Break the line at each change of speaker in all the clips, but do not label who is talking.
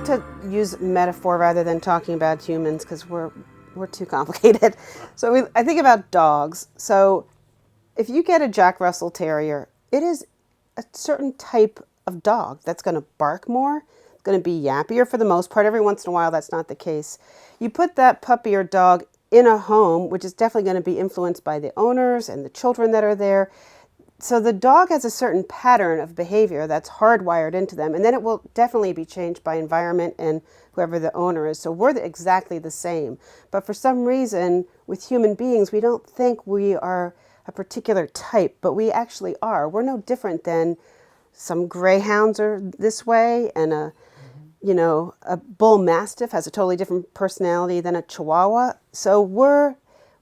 like to use metaphor rather than talking about humans because we're too complicated. So I think about dogs. So if you get a Jack Russell Terrier, it is a certain type of dog that's going to bark more, going to be yappier for the most part. Every once in a while, that's not the case. You put that puppy or dog in a home, which is definitely going to be influenced by the owners and the children that are there. So the dog has a certain pattern of behavior that's hardwired into them, and then it will definitely be changed by environment and whoever the owner is. So we're exactly the same. But for some reason, with human beings, we don't think we are a particular type, but we actually are. We're no different than some greyhounds are this way, and a bull mastiff has a totally different personality than a chihuahua. So we're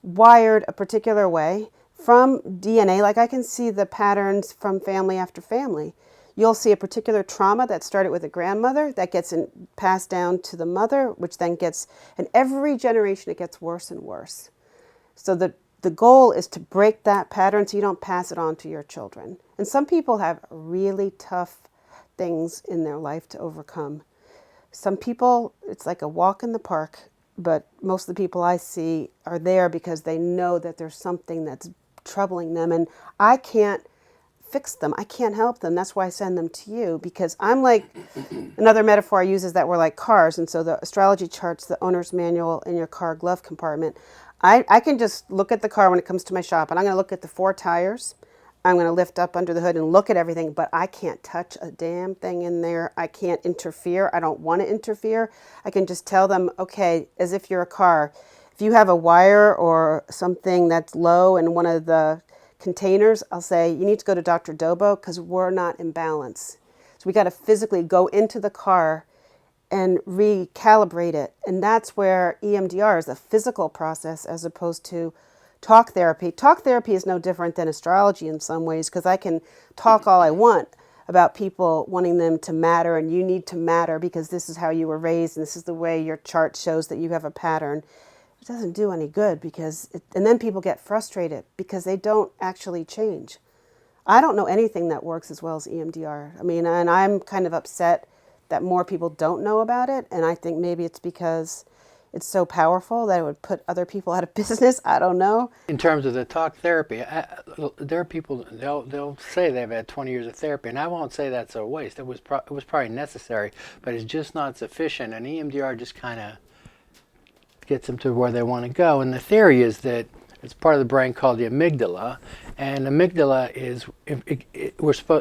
wired a particular way from DNA. Like I can see the patterns from family after family. You'll see a particular trauma that started with a grandmother that gets passed down to the mother, which then gets, and every generation it gets worse and worse. So the goal is to break that pattern so you don't pass it on to your children. And some people have really tough things in their life to overcome. Some people, it's like a walk in the park, but most of the people I see are there because they know that there's something that's troubling them, and I can't fix them. I can't help them. That's why I send them to you, because I'm like, another metaphor I use is that we're like cars, and so the astrology chart's the owner's manual in your car glove compartment. I can just look at the car when it comes to my shop, and I'm going to look at the 4 tires. I'm going to lift up under the hood and look at everything, but I can't touch a damn thing in there. I can't interfere. I don't want to interfere. I can just tell them, okay, as if you're a car. If you have a wire or something that's low in one of the containers, I'll say, you need to go to Dr. Dobo because we're not in balance. So we got to physically go into the car and recalibrate it. And that's where EMDR is a physical process as opposed to talk therapy. Talk therapy is no different than astrology in some ways, because I can talk all I want about people wanting them to matter, and you need to matter because this is how you were raised and this is the way your chart shows that you have a pattern. It doesn't do any good and then people get frustrated because they don't actually change. I don't know anything that works as well as EMDR. I mean, and I'm kind of upset that more people don't know about it, and I think maybe it's because it's so powerful that it would put other people out of business. I don't know.
In terms of the talk therapy, there are people, they'll say they've had 20 years of therapy, and I won't say that's a waste. It was probably necessary, but it's just not sufficient, and EMDR just kind of gets them to where they want to go. And the theory is that it's part of the brain called the amygdala, and amygdala is,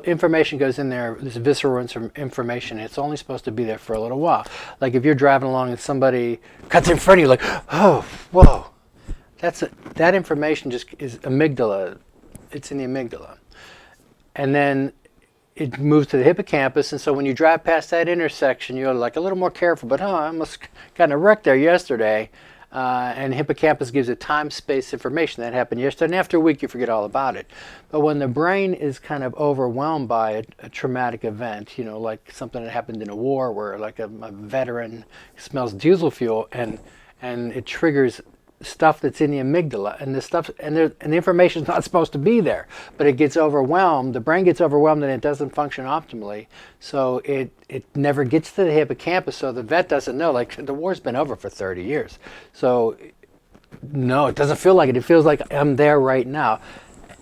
information goes in there, this visceral information, it's only supposed to be there for a little while. Like if you're driving along and somebody cuts in front of you, like, oh, whoa, that information just is amygdala, it's in the amygdala. And then it moves to the hippocampus, and so when you drive past that intersection, you're like a little more careful, but I almost got in a wreck there yesterday. And hippocampus gives it time-space information. That happened yesterday, and after a week you forget all about it. But when the brain is kind of overwhelmed by a traumatic event, like something that happened in a war where like a veteran smells diesel fuel and it triggers stuff that's in the amygdala, and the information is not supposed to be there, but it gets overwhelmed. The brain gets overwhelmed and it doesn't function optimally, so it never gets to the hippocampus. So the vet doesn't know, like, the war's been over for 30 years, so no, it doesn't feel like it. It feels like I'm there right now.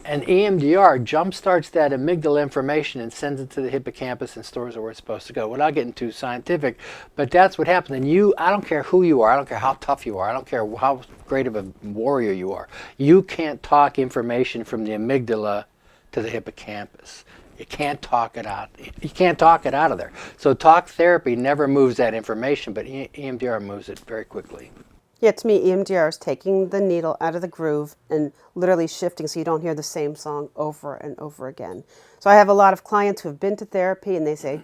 And EMDR jumpstarts that amygdala information and sends it to the hippocampus and stores it where it's supposed to go. Without getting too scientific, but that's what happens. And I don't care who you are, I don't care how tough you are, I don't care how great of a warrior you are. You can't talk information from the amygdala to the hippocampus. You can't talk it out. You can't talk it out of there. So talk therapy never moves that information, but EMDR moves it very quickly.
Yeah, to me, EMDR is taking the needle out of the groove and literally shifting so you don't hear the same song over and over again. So I have a lot of clients who have been to therapy and they say,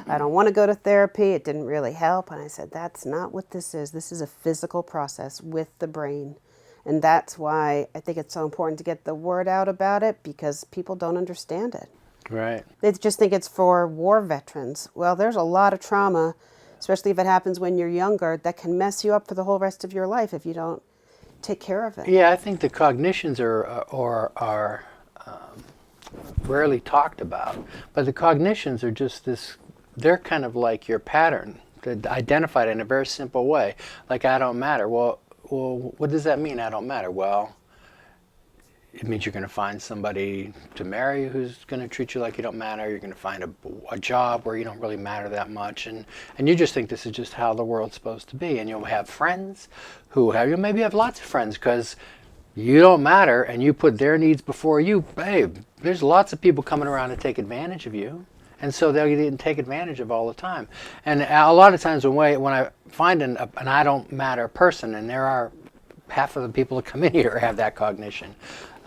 I don't want to go to therapy. It didn't really help. And I said, that's not what this is. This is a physical process with the brain. And that's why I think it's so important to get the word out about it, because people don't understand it.
Right.
They just think it's for war veterans. Well, there's a lot of trauma, especially if it happens when you're younger, that can mess you up for the whole rest of your life if you don't take care of it.
Yeah, I think the cognitions are rarely talked about, but the cognitions are just this, they're kind of like your pattern to identify it in a very simple way. Like, I don't matter. Well, what does that mean, I don't matter? Well, it means you're going to find somebody to marry who's going to treat you like you don't matter. You're going to find a job where you don't really matter that much. And you just think this is just how the world's supposed to be. And you'll have friends who have, you maybe have lots of friends because you don't matter and you put their needs before you. Babe, there's lots of people coming around to take advantage of you. And so they'll get take advantage of all the time. And a lot of times when I find an I don't matter person, and there are half of the people that come in here have that cognition,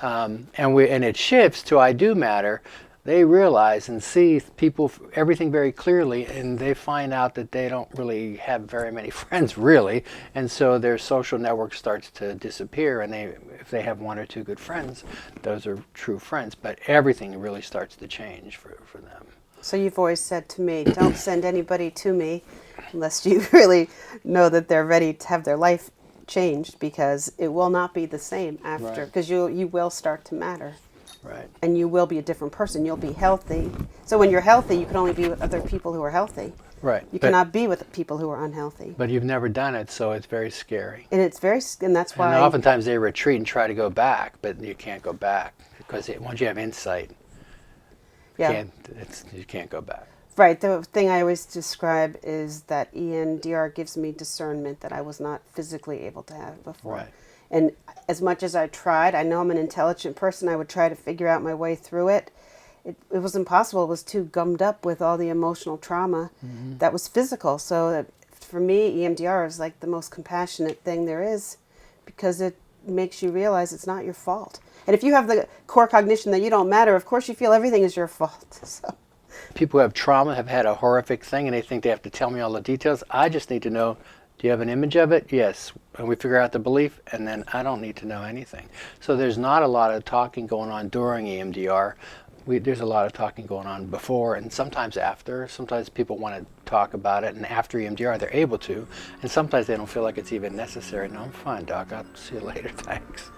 and it shifts to I do matter, they realize and see people, everything very clearly, and they find out that they don't really have very many friends really, and so their social network starts to disappear, and if they have one or two good friends, those are true friends, but everything really starts to change for them.
So you've always said to me, don't send anybody to me unless you really know that they're ready to have their life changed, because it will not be the same after, because you will start to matter.
Right.
And you will be a different person. You'll be healthy. So when you're healthy, you can only be with other people who are healthy.
Right.
You cannot be with people who are unhealthy.
But you've never done it, so it's very scary.
And that's why.
And oftentimes they retreat and try to go back, but you can't go back because once you have insight, you can't go back.
Right. The thing I always describe is that EMDR gives me discernment that I was not physically able to have before.
Right.
And as much as I tried, I know I'm an intelligent person, I would try to figure out my way through it. It was impossible. It was too gummed up with all the emotional trauma that was physical. So for me, EMDR is like the most compassionate thing there is, because it makes you realize it's not your fault. And if you have the core cognition that you don't matter, of course you feel everything is your fault. So.
People who have trauma have had a horrific thing and they think they have to tell me all the details. I just need to know, do you have an image of it? Yes. And we figure out the belief, and then I don't need to know anything. So there's not a lot of talking going on during EMDR. There's a lot of talking going on before and sometimes after. Sometimes people want to talk about it, and after EMDR they're able to. And sometimes they don't feel like it's even necessary. No, I'm fine, Doc. I'll see you later. Thanks.